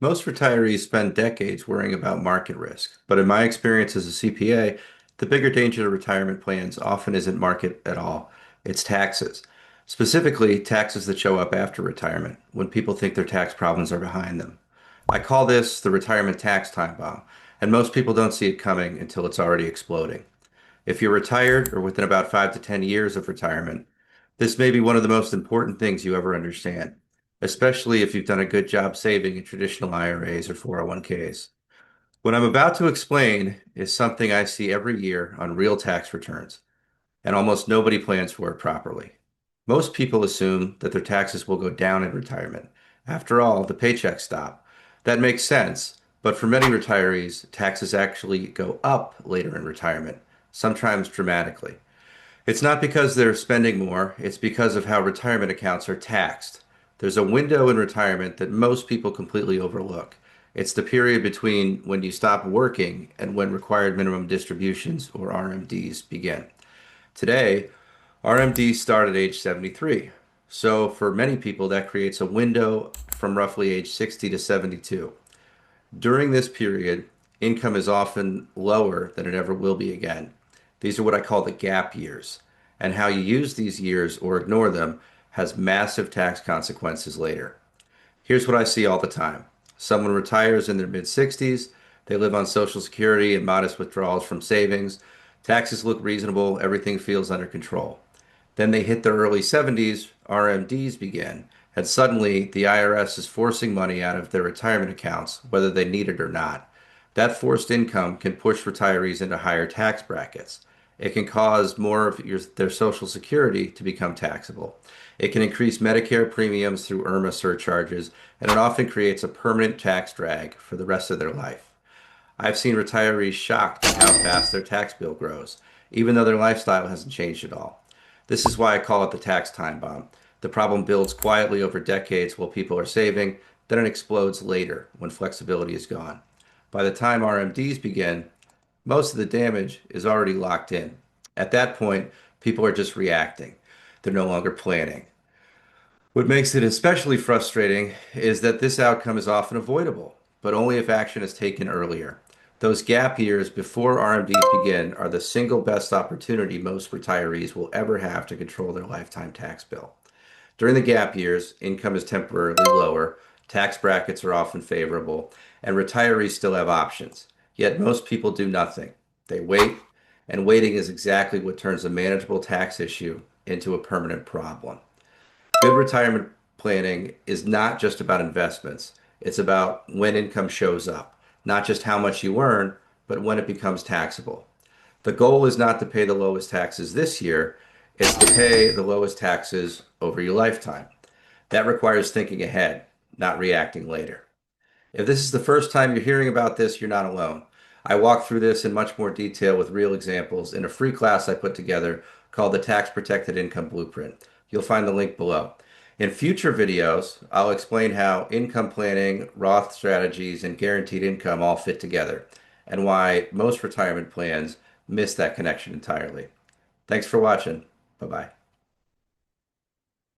Most retirees spend decades worrying about market risk, but in my experience as a CPA, the bigger danger to retirement plans often isn't market at all. It's taxes. Specifically, taxes that show up after retirement, when people think their tax problems are behind them. I call this the retirement tax time bomb, and most people don't see it coming until it's already exploding. If you're retired or within about 5 to 10 years of retirement, this may be one of the most important things you ever understand, especially if you've done a good job saving in traditional IRAs or 401ks. What I'm about to explain is something I see every year on real tax returns, and almost nobody plans for it properly. Most people assume that their taxes will go down in retirement. After all, the paychecks stop. That makes sense, but for many retirees, taxes actually go up later in retirement, sometimes dramatically. It's not because they're spending more, it's because of how retirement accounts are taxed. There's a window in retirement that most people completely overlook. It's the period between when you stop working and when required minimum distributions, or RMDs, begin. Today, RMDs start at age 73. So for many people, that creates a window from roughly age 60 to 72. During this period, income is often lower than it ever will be again. These are what I call the gap years. And how you use these years or ignore them has massive tax consequences later. Here's what I see all the time. Someone retires in their mid 60s, they live on Social Security and modest withdrawals from savings. Taxes look reasonable, everything feels under control. Then they hit their early 70s, RMDs begin, and suddenly the IRS is forcing money out of their retirement accounts, whether they need it or not. That forced income can push retirees into higher tax brackets. It can cause more of their Social Security to become taxable. It can increase Medicare premiums through IRMA surcharges, and it often creates a permanent tax drag for the rest of their life. I've seen retirees shocked at how fast their tax bill grows, even though their lifestyle hasn't changed at all. This is why I call it the tax time bomb. The problem builds quietly over decades while people are saving, then it explodes later when flexibility is gone. By the time RMDs begin, most of the damage is already locked in. At that point, people are just reacting. They're no longer planning. What makes it especially frustrating is that this outcome is often avoidable, but only if action is taken earlier. Those gap years before RMDs begin are the single best opportunity most retirees will ever have to control their lifetime tax bill. During the gap years, income is temporarily lower, tax brackets are often favorable, and retirees still have options. Yet most people do nothing. They wait, and waiting is exactly what turns a manageable tax issue into a permanent problem. Good retirement planning is not just about investments. It's about when income shows up, not just how much you earn, but when it becomes taxable. The goal is not to pay the lowest taxes this year, it's to pay the lowest taxes over your lifetime. That requires thinking ahead, not reacting later. If this is the first time you're hearing about this, you're not alone. I walk through this in much more detail with real examples in a free class I put together called the Tax Protected Income Blueprint. You'll find the link below. In future videos, I'll explain how income planning, Roth strategies, and guaranteed income all fit together, and why most retirement plans miss that connection entirely. Thanks for watching. Bye bye.